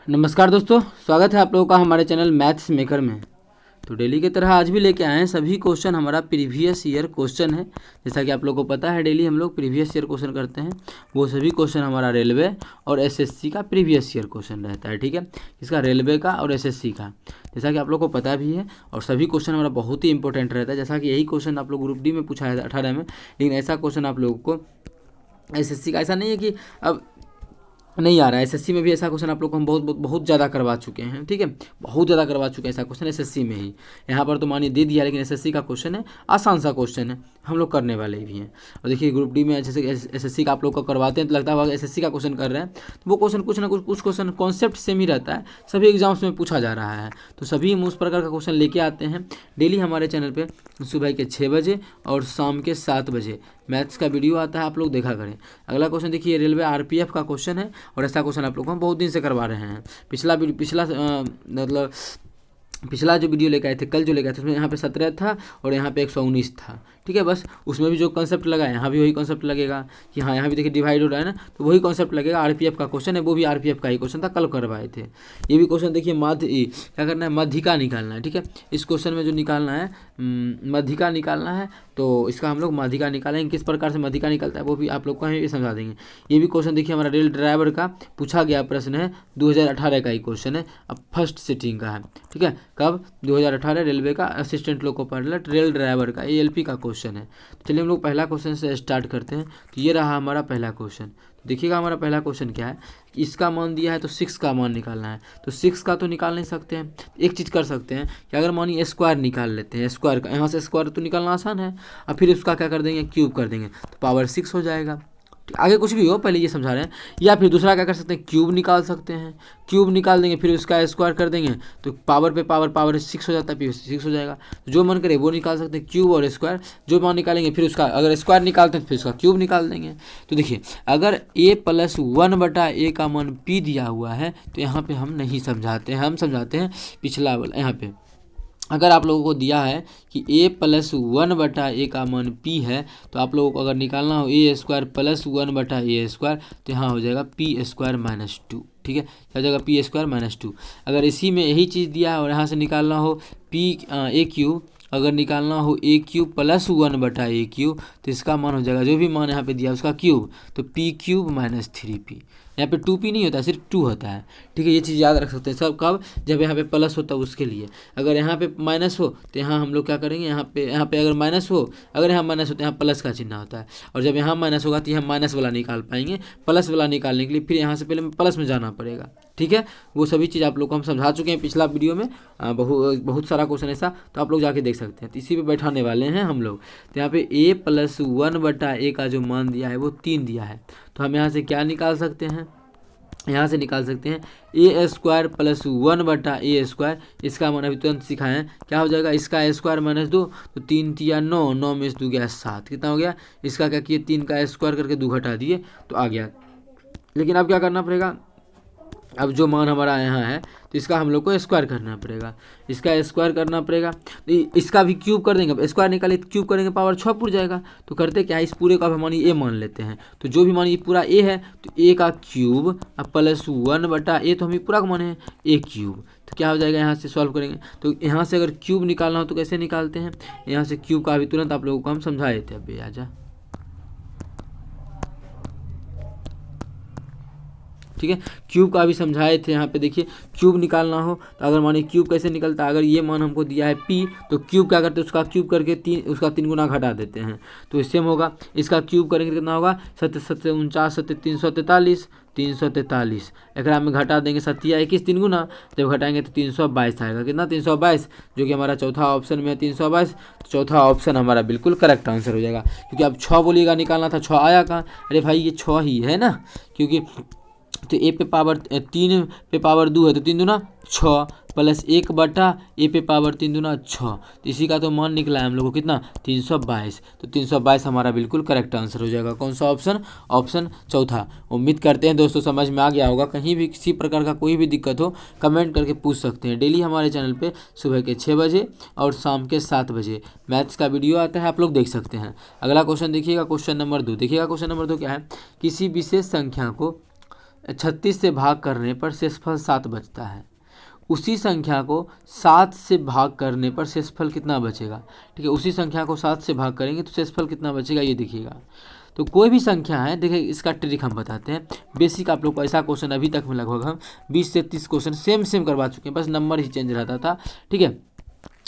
नमस्कार दोस्तों, स्वागत है आप लोगों का हमारे चैनल मैथ्स मेकर में। तो डेली की तरह आज भी लेके आए हैं सभी क्वेश्चन हमारा प्रीवियस ईयर क्वेश्चन है। जैसा कि आप लोगों को पता है डेली हम लोग प्रीवियस ईयर क्वेश्चन करते हैं। वो सभी क्वेश्चन हमारा रेलवे और एसएससी का प्रीवियस ईयर क्वेश्चन रहता है। ठीक है, इसका रेलवे का और एसएससी का, जैसा कि आप लोग को पता भी है। और सभी क्वेश्चन हमारा बहुत ही इंपॉर्टेंट रहता है। जैसा कि यही क्वेश्चन आप लोग ग्रुप डी में पूछा है 18 में, लेकिन ऐसा क्वेश्चन आप लोगों को एसएससी का ऐसा नहीं है कि अब नहीं आ रहा है। एसएससी में भी ऐसा क्वेश्चन आप लोग को हम बहुत ज़्यादा करवा चुके हैं। ठीक है, बहुत ज़्यादा करवा चुके हैं ऐसा क्वेश्चन एसएससी में ही। यहाँ पर तो मानिए दे दिया, लेकिन एसएससी का क्वेश्चन है, आसान सा क्वेश्चन है, हम लोग करने वाले भी हैं। और देखिए ग्रुप डी में जैसे एसएससी का आप लोग को करवाते हैं तो लगता है एसएससी का क्वेश्चन कर रहे हैं, तो वो क्वेश्चन कुछ ना कुछ क्वेश्चन कॉन्सेप्ट सेम ही रहता है, सभी एग्जाम्स में पूछा जा रहा है। तो सभी हम उस प्रकार का क्वेश्चन लेके आते हैं डेली हमारे चैनल पर। सुबह के 6 बजे और शाम के 7 बजे मैथ्स का वीडियो आता है, आप लोग देखा करें। अगला क्वेश्चन देखिए, रेलवे आरपीएफ का क्वेश्चन है, और ऐसा क्वेश्चन आप लोग को हम बहुत दिन से करवा रहे हैं। पिछला जो वीडियो लेकर आए थे, कल जो लेकर आए थे, उसमें यहाँ पे 17 था और यहाँ पे 119 था। ठीक है, बस उसमें भी जो कॉन्सेप्ट लगा है यहाँ भी वही कॉन्सेप्ट लगेगा कि हाँ यहाँ भी देखिए डिवाइड हो रहा है ना, तो वही कॉन्सेप्ट लगेगा। आरपीएफ का क्वेश्चन है, वो भी आरपीएफ का ही क्वेश्चन था, कल करवाए थे। ये भी क्वेश्चन देखिए क्या करना है, मध्यिका निकालना है। ठीक है, इस क्वेश्चन में जो निकालना है मध्यिका निकालना है, तो इसका हम लोग मध्यिका निकालेंगे। किस प्रकार से मध्यिका निकलता है वो भी आप लोग को हम समझा देंगे। ये भी क्वेश्चन देखिए हमारा रेल ड्राइवर का पूछा गया प्रश्न है, 2018 का ही क्वेश्चन है, अब फर्स्ट सिटिंग का है। ठीक है, कब 2018 रेलवे का assistant loco pilot rail driver का एएलपी का क्वेश्चन है। चलिए हम लोग पहला क्वेश्चन से स्टार्ट करते हैं। तो ये रहा हमारा पहला क्वेश्चन। देखिएगा हमारा पहला क्वेश्चन क्या है, इसका मान दिया है तो 6 का मान निकालना है। तो 6 का तो निकाल नहीं सकते हैं, एक चीज़ कर सकते हैं कि अगर मानिए स्क्वायर निकाल लेते हैं, स्क्वायर का यहाँ से स्क्वायर तो निकालना आसान है, और फिर उसका क्या कर देंगे, क्यूब कर देंगे, तो पावर 6 हो जाएगा। आगे कुछ भी हो, पहले ये समझा रहे हैं। या फिर दूसरा क्या कर सकते हैं, क्यूब निकाल सकते हैं, क्यूब निकाल देंगे, फिर उसका स्क्वायर कर देंगे, तो पावर पे पावर 6 हो जाता है, फिर 6 हो जाएगा। तो जो मन करे वो निकाल सकते हैं, क्यूब और स्क्वायर। जो मान निकालेंगे फिर उसका अगर स्क्वायर निकालते हैं तो फिर उसका क्यूब निकाल देंगे। तो देखिए अगर a+1/a का मान p दिया हुआ है, तो यहाँ पे हम नहीं समझाते हैं, हम समझाते हैं पिछला वाला। यहाँ पे अगर आप लोगों को दिया है कि a+1/a का मान p है, तो आप लोगों को अगर निकालना हो a² + 1/a², तो यहाँ हो जाएगा p² - 2। ठीक है, क्या हो जाएगा p² - 2। अगर इसी में यही चीज़ दिया है और यहाँ से निकालना हो a3, अगर निकालना हो a³ + 1/a³, तो इसका मान हो जाएगा जो भी मान यहाँ पे दिया है उसका क्यूब, तो p³ - 3p। यहाँ पे 2p नहीं होता है, सिर्फ 2 होता है। ठीक है, ये चीज़ याद रख सकते हैं सब। कब, जब यहाँ पे प्लस होता है उसके लिए। अगर यहाँ पे माइनस हो तो यहाँ हम लोग क्या करेंगे, यहाँ पे अगर माइनस हो, अगर यहाँ माइनस हो तो यहाँ प्लस का चिन्ह होता है, और जब यहाँ माइनस होगा तो यहाँ माइनस वाला निकाल पाएंगे। प्लस वाला निकालने के लिए फिर यहाँ से पहले प्लस में जाना पड़ेगा। ठीक है, वो सभी चीज़ आप लोग को हम समझा चुके हैं पिछला वीडियो में, बहुत सारा क्वेश्चन ऐसा, तो आप लोग जाके देख सकते हैं। तो इसी पे बैठाने वाले हैं हम लोग। तो यहाँ पे a+1/a का जो मान दिया है वो 3 दिया है, तो हम यहाँ से क्या निकाल सकते हैं, यहाँ से निकाल सकते हैं a² + 1/a²। इसका मान अभी तुरंत सिखाएं, क्या हो जाएगा, इसका स्क्वायर -2, तो 3 × 9, 9 में से 2 गया 7, कितना हो गया। इसका क्या किए, 3 का स्क्वायर करके 2 घटा दिए तो आ गया। लेकिन अब क्या करना पड़ेगा, अब जो मान हमारा यहाँ है तो इसका हम लोग को स्क्वायर करना पड़ेगा, इसका स्क्वायर करना पड़ेगा। तो इसका भी क्यूब कर देंगे, अब स्क्वायर निकाले तो क्यूब करेंगे, पावर 6 पुर जाएगा। तो करते क्या है, इस पूरे का हम मानिए a मान लेते हैं, तो जो भी मानिए पूरा a है तो a का क्यूब + 1/a, तो हमें पूरा का मान है a³। तो क्या हो जाएगा, यहाँ से सॉल्व करेंगे तो यहाँ से अगर क्यूब निकालना हो तो कैसे निकालते हैं, यहाँ से क्यूब का भी तुरंत आप लोगों को हम समझाए थे। अब आजा, ठीक है, क्यूब का भी समझाए थे। यहाँ पे देखिए क्यूब निकालना हो तो अगर मानिए क्यूब कैसे निकलता है, अगर ये मान हमको दिया है p, तो क्यूब क्या करते हैं, उसका क्यूब करके उसका 3 गुना घटा देते हैं, तो इससे होगा। इसका क्यूब करेंगे तो कितना होगा, 7 7 49 7 343, 343। एक में घटा देंगे 7 या 21, 3 गुना, जब घटाएंगे तो 322 आएगा। कितना, 322, जो कि हमारा चौथा ऑप्शन में है 322। तो चौथा ऑप्शन हमारा बिल्कुल करेक्ट आंसर हो जाएगा, क्योंकि अब 6 बोलिएगा निकालना था, 6 आया कहाँ, अरे भाई ये 6 ही है ना, क्योंकि तो a पे पावर 3 पे पावर 2 है, तो 3 दूना 6 + 1/a पे पावर 3 दूना 6, तो इसी का तो मान निकला है हम लोग को कितना, 322। तो 322 हमारा बिल्कुल करेक्ट आंसर हो जाएगा। कौन सा ऑप्शन, ऑप्शन चौथा। उम्मीद करते हैं दोस्तों समझ में आ गया होगा। कहीं भी किसी प्रकार का कोई भी दिक्कत हो कमेंट करके पूछ सकते हैं। डेली हमारे चैनल पे सुबह के 6 बजे और शाम के 7 बजे मैथ्स का वीडियो आता है, आप लोग देख सकते हैं। अगला क्वेश्चन देखिएगा, क्वेश्चन नंबर 2 देखिएगा। क्वेश्चन नंबर 2 क्या है, किसी विशेष संख्या को 36 से भाग करने पर शेषफल 7 बचता है, उसी संख्या को 7 से भाग करने पर शेषफल कितना बचेगा। ठीक है, उसी संख्या को 7 से भाग करेंगे तो शेषफल कितना बचेगा ये देखिएगा। तो कोई भी संख्या है, देखिए इसका ट्रिक हम बताते हैं। बेसिक आप लोग को ऐसा क्वेश्चन अभी तक में लगभग हम 20 से 30 क्वेश्चन सेम करवा चुके हैं, बस नंबर ही चेंज रहता था। ठीक है,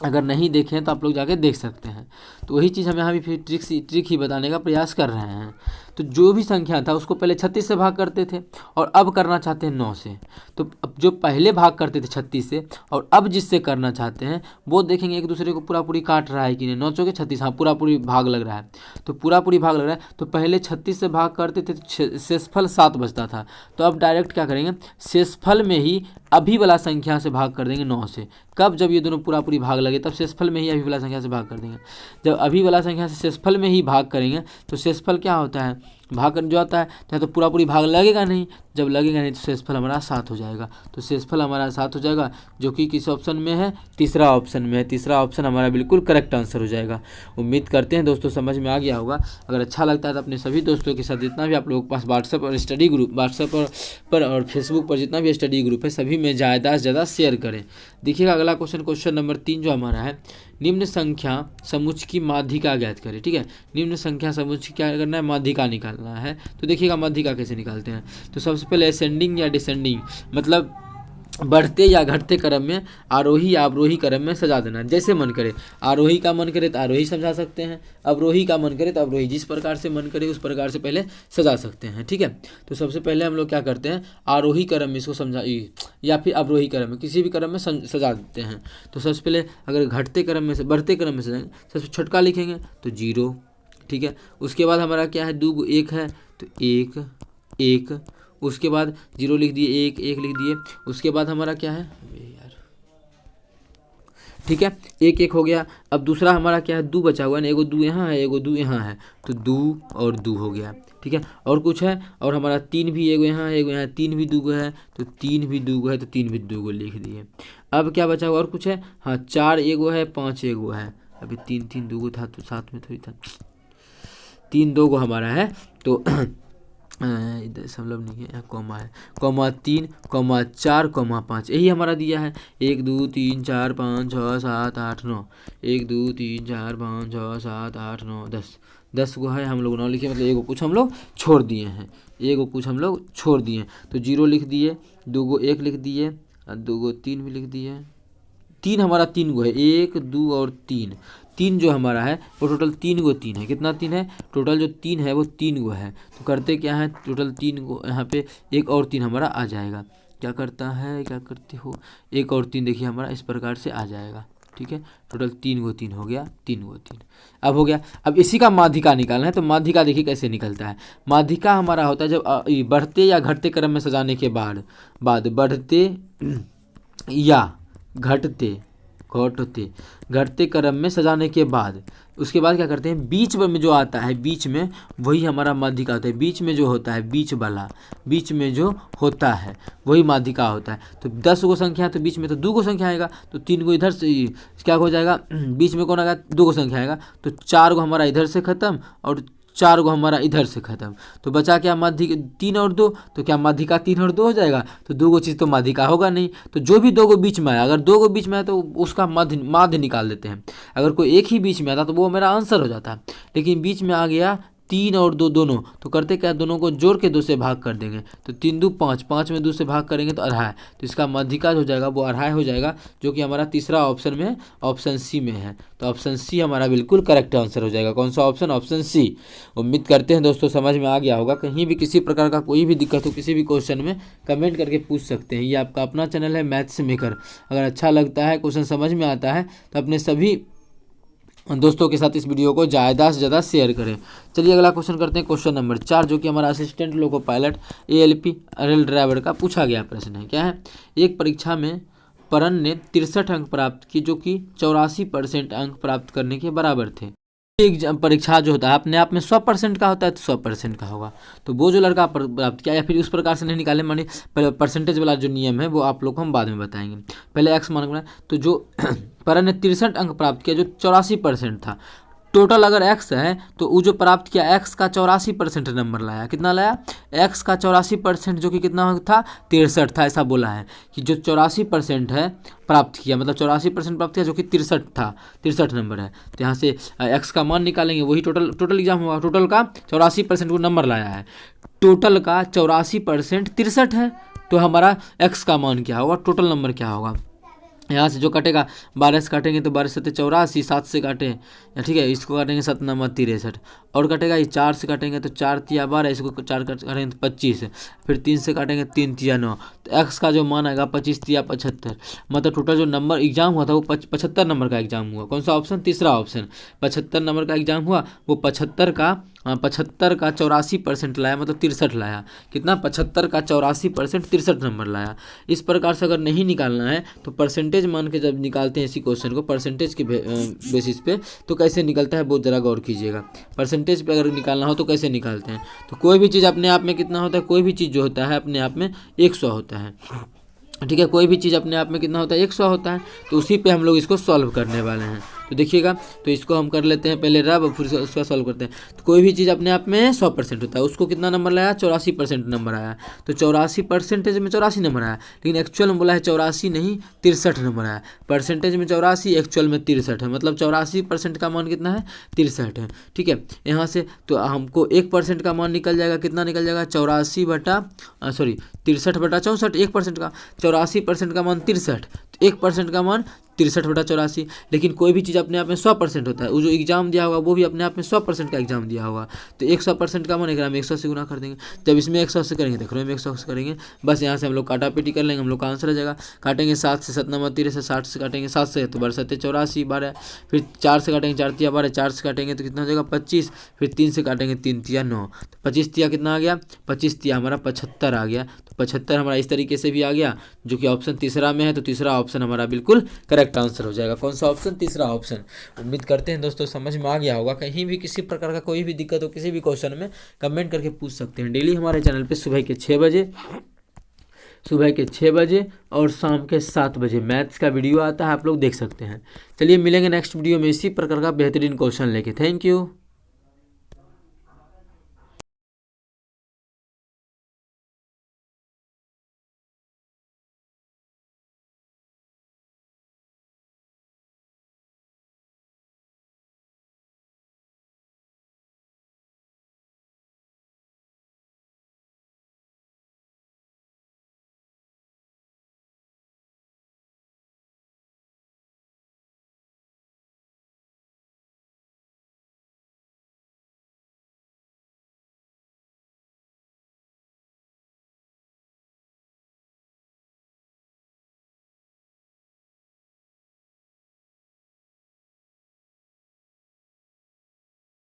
अगर नहीं देखें तो आप लोग जाके देख सकते हैं। तो वही चीज़ हमें अभी फिर ट्रिक ही बताने का प्रयास कर रहे हैं। तो जो भी संख्या था उसको पहले 36 से भाग करते थे और अब करना चाहते हैं 9 से। तो अब जो पहले भाग करते थे 36 से और अब जिससे करना चाहते हैं वो देखेंगे एक दूसरे को पूरा पूरी काट रहा है कि नहीं। 9 चौके 36, हाँ पूरा पूरी भाग लग रहा है, तो पूरा पूरी भाग लग रहा है। तो पहले 36 से भाग करते थे तो शेषफल 7 बचता था। तो अब डायरेक्ट क्या करेंगे, शेषफल में ही अभी वाला संख्या से भाग कर देंगे 9 से। कब, जब ये दोनों पूरा पूरी भाग लगे तब शेषफल में ही अभी वाला संख्या से भाग कर देंगे। जब अभी वाला संख्या से शेषफल में ही भाग करेंगे तो शेषफल क्या होता है, भाग कर जो आता है चाहे तो पूरा पूरी भाग लगेगा नहीं, जब लगेगा नहीं तो शेषफल हमारा 7 हो जाएगा। तो शेषफल हमारा 7 हो जाएगा, जो कि किस ऑप्शन में है, तीसरा ऑप्शन में है। तीसरा ऑप्शन हमारा बिल्कुल करेक्ट आंसर हो जाएगा। उम्मीद करते हैं दोस्तों समझ में आ गया होगा। अगर अच्छा लगता है तो अपने सभी दोस्तों के साथ, जितना भी आप लोगों के पास व्हाट्सएप और स्टडी ग्रुप, व्हाट्सएप पर और फेसबुक पर जितना भी स्टडी ग्रुप है सभी में ज़्यादा से ज़्यादा शेयर करें। देखिएगा अगला क्वेश्चन नंबर 3 जो हमारा है, निम्न संख्या समुच्चय की माध्यिका ज्ञात करें। ठीक है, निम्न संख्या समुच्चय क्या करना है, माध्यिका निकालना है। तो देखिएगा माध्यिका कैसे निकालते हैं। तो सबसे पहले असेंडिंग या डिसेंडिंग, मतलब बढ़ते या घटते क्रम में आरोही या अवरोही क्रम में सजा देना, जैसे मन करे। आरोही का मन करे तो आरोही समझा सकते हैं, अवरोही का मन करे तो अवरोही, जिस प्रकार से मन करे उस प्रकार से पहले सजा सकते हैं। ठीक है, तो सबसे पहले हम लोग क्या करते हैं, आरोही क्रम में इसको समझा या फिर अवरोही क्रम में, किसी भी क्रम में सजा देते हैं। तो सबसे पहले अगर घटते क्रम में से बढ़ते क्रम में सजाएंगे, सबसे छोटका लिखेंगे तो 0। ठीक है, उसके बाद हमारा क्या है, 2 1 है तो 1 1, उसके बाद 0 लिख दिए, 1 1 लिख दिए। उसके बाद हमारा क्या है यार, ठीक है 1 1 हो गया। अब दूसरा हमारा क्या है, 2 बचा हुआ है ना, एगो 2 यहाँ है एगो 2 यहाँ है, तो 2 और 2 हो गया। ठीक है, और कुछ है, और हमारा 3 भी एगो यहाँ है एगो यहाँ, 3 भी 2 है तो 3 भी 2 है तो 3 भी 2 लिख दिए। अब क्या बचा हुआ, और कुछ है, हाँ 4 एगो है 5 एगो है। अभी 3 3 2 था तो साथ में थोड़ी था, 3 2 हमारा है तो इधर मतलब नहीं है, यहाँ कॉमा है, कॉमा 3 कॉमा 4 कॉमा 5, यही हमारा दिया है। 1 2 3 4 5 6 7 8 9, 1 2 3 4 5 6 7 8 9 10 को है, हम लोग 9 लिखे, मतलब एगो कुछ हम लोग छोड़ दिए हैं, एगो कुछ हम लोग छोड़ दिए। तो 0 लिख दिए, 2 को 1 लिख दिए, 2 को 3 भी लिख दिए। 3 हमारा 3 गो है, 1 2 और 3 जो हमारा है वो टोटल 3 गो 3 है। कितना 3 है, टोटल जो 3 है वो 3 गो है। तो करते क्या है, टोटल 3 गो यहाँ पे 1 और 3 हमारा आ जाएगा। क्या करता है, क्या करते हो, 1 और 3 देखिए हमारा इस प्रकार से आ जाएगा। ठीक है, टोटल 3 गो 3 हो गया, 3 गो 3 अब हो गया। अब इसी का माध्यिका निकालना है। तो माध्यिका देखिए कैसे निकलता है। माध्यिका हमारा होता है जब बढ़ते या घटते क्रम में सजाने के बाद बढ़ते या घटते क्रम में सजाने के बाद, उसके बाद क्या करते हैं, बीच में जो आता है, बीच में वही हमारा माध्यिका होता है। बीच में जो होता है, बीच में जो होता है वही माध्यिका होता है। तो 10 गो संख्या है तो बीच में तो 2 गो संख्या आएगा, तो 3 गो इधर से क्या हो जाएगा, बीच में कौन आएगा, 2 गो संख्या आएगा, तो 4 गो हमारा इधर से खत्म और 4 गो हमारा इधर से खत्म। तो बचा क्या, माध्यिका 3 और 2, तो क्या माध्यिका 3 और 2 हो जाएगा। तो 2 गो चीज़ तो माध्यिका होगा नहीं, तो जो भी 2 गो बीच में आया, अगर 2 गो बीच में आया तो उसका माध्य निकाल देते हैं। अगर कोई एक ही बीच में आता तो वो मेरा आंसर हो जाता है, लेकिन बीच में आ गया 3 और 2 दोनों, तो करते क्या, दोनों को जोड़ के 2 से भाग कर देंगे। तो 3 2 5, 5 में 2 से भाग करेंगे तो 2.5, तो इसका माध्यिका हो जाएगा वो 2.5 हो जाएगा, जो कि हमारा तीसरा ऑप्शन में, ऑप्शन सी में है। तो ऑप्शन सी हमारा बिल्कुल करेक्ट आंसर हो जाएगा। कौन सा ऑप्शन, ऑप्शन सी। उम्मीद करते हैं दोस्तों समझ में आ गया होगा। कहीं भी किसी प्रकार का कोई भी दिक्कत हो किसी भी क्वेश्चन में कमेंट करके पूछ सकते हैं। ये आपका अपना चैनल है मैथ्स मेकर। अगर अच्छा लगता है, क्वेश्चन समझ में आता है तो अपने सभी दोस्तों के साथ इस वीडियो को ज़्यादा से ज़्यादा शेयर करें। चलिए अगला क्वेश्चन करते हैं, क्वेश्चन नंबर 4, जो कि हमारा assistant loco pilot ALP rail driver का पूछा गया प्रश्न है। क्या है, एक परीक्षा में परन ने 63 अंक प्राप्त किए, जो कि 84% अंक प्राप्त करने के बराबर थे। एक परीक्षा जो होता है अपने आप में 100% का होता है तो 100% का होगा। तो वो जो लड़का प्राप्त किया, या फिर उस प्रकार से नहीं निकाले, मानिए पहले परसेंटेज वाला जो नियम है वो आप लोग को हम बाद में बताएंगे। पहले एक्स मान, तो जो परन ने 63 अंक प्राप्त किया, जो 84% था, टोटल अगर x है तो वो जो प्राप्त किया x का 84% नंबर लाया। कितना लाया? x का 84%, जो कि कितना था? 63 था। ऐसा बोला है कि जो 84% है प्राप्त किया, मतलब 84% प्राप्त किया, जो कि 63 था, 63 नंबर है। तो यहाँ से x का मान निकालेंगे, वही टोटल एग्जाम हुआ। टोटल का 84% को नंबर लाया है, टोटल का 84% 63 है, तो हमारा x का मान क्या होगा? टोटल नंबर क्या होगा? यहाँ से जो कटेगा 12 से काटेंगे तो 12 7 84, 7 से काटें, ठीक है, इसको काटेंगे 7 नंबर 63, और कटेगा ये 4 से काटेंगे तो 4 तिया 12, इसको 4 काटेंगे तो 25, फिर 3 से काटेंगे 3 तिया 9, तो x का जो मान आएगा 25 तिया 75। मतलब टोटल जो नंबर एग्जाम हुआ था वो 75 नंबर का एग्जाम हुआ। कौन सा ऑप्शन? तीसरा ऑप्शन। 75 नंबर का एग्जाम हुआ, वो 75 का 84% लाया, मतलब 63 लाया। कितना? 75 का 84% 63 नंबर लाया। इस प्रकार से अगर नहीं निकालना है तो परसेंटेज मान के जब निकालते हैं इसी क्वेश्चन को परसेंटेज के बेसिस पे, तो कैसे निकलता है बहुत ज़रा गौर कीजिएगा। परसेंटेज पे अगर निकालना हो तो कैसे निकालते हैं? तो कोई भी चीज़ अपने आप में कितना होता है? कोई भी चीज़ जो होता है अपने आप में 100 होता है, ठीक है। कोई भी चीज़ अपने आप में कितना होता है? 100 होता है। तो उसी पे हम लोग इसको सॉल्व करने वाले हैं। तो देखिएगा, तो इसको हम कर लेते हैं पहले रब, फिर उसका सॉल्व करते हैं। तो कोई भी चीज़ अपने आप में 100% होता है, उसको कितना नंबर लाया? 84% नंबर आया। तो 84% में 84 नंबर आया, लेकिन एक्चुअल में बोला है 84 नहीं 63 नंबर आया। परसेंटेज में 84, एक्चुअल में 63 है, मतलब 84% का मान कितना है? 63 है, ठीक है। यहाँ से तो हमको 1% का मान निकल जाएगा, कितना निकल जाएगा? 63 बटा 64, 1% का 84% का मान 63, 1% का मान 63 बटा 84। लेकिन कोई भी चीज़ अपने आप में 100% होता है, वो जो एग्जाम दिया होगा वो भी अपने आप में 100% का एग्जाम दिया होगा। तो 100% का मान एक 100 से गुना कर देंगे, जब इसमें 100 से करेंगे देख रहे हैं 100 से करेंगे, बस यहाँ से हम लोग काटापीटी कर लेंगे, हम लोग का आंसर आ जाएगा। काटेंगे 7 से 7 नंबर 13 से 60 से काटेंगे 7 से तो 12 7 84 12, फिर 4 से काटेंगे 4 तिया 12, 4 से काटेंगे तो कितना हो जाएगा? 25, फिर 3 से काटेंगे 3 तिया 9, तो 25 तिया कितना आ गया? 25 तिया हमारा 75 आ गया। तो 75 हमारा इस तरीके से भी आ गया, जो कि ऑप्शन तीसरा में है। तो तीसरा ऑप्शन हमारा बिल्कुल करेक्ट आंसर हो जाएगा। कौन सा ऑप्शन? तीसरा ऑप्शन। उम्मीद करते हैं दोस्तों समझ में आ गया होगा। कहीं भी किसी प्रकार का कोई भी दिक्कत हो किसी भी क्वेश्चन में कमेंट करके पूछ सकते हैं। डेली हमारे चैनल पे सुबह के 6 बजे और शाम के 7 बजे मैथ्स का वीडियो आता है, आप लोग देख सकते हैं। चलिए मिलेंगे नेक्स्ट वीडियो में इसी प्रकार का बेहतरीन क्वेश्चन लेके। Thank you.